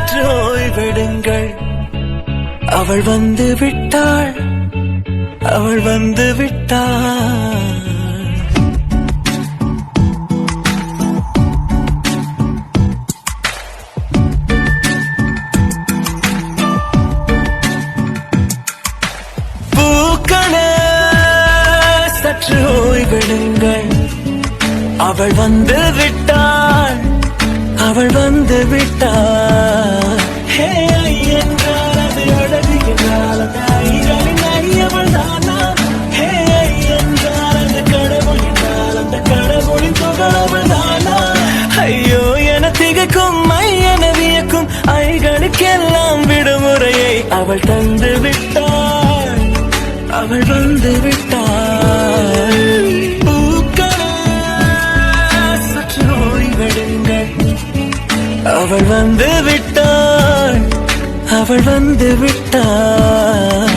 சற்று ஓய்வெடுங்கள். அவள் வந்து விட்டாள், அவள் வந்து விட்டாள். பூக்களே சற்று ஓய்வெடுங்கள். அவள் வந்து விட்டாள், அவள் வந்து விட்டாள். ஹே என்றால் அது அழகு என்றால் அந்த ஐயனின் ஐயவள் தானா? ஹே என்றால் அந்த கடவுள் என்றால் அந்த கடவுளின் துகளவள் தானா? ஐயோ என திகைக்கும் ஐயன வியக்கும் ஐகளுக்கெல்லாம் விடுமுறையை அவள் தந்து விட்டாள், அவள் வந்து விட்டாள். அவள் வந்து விட்டாள், அவள் வந்து விட்டாள்.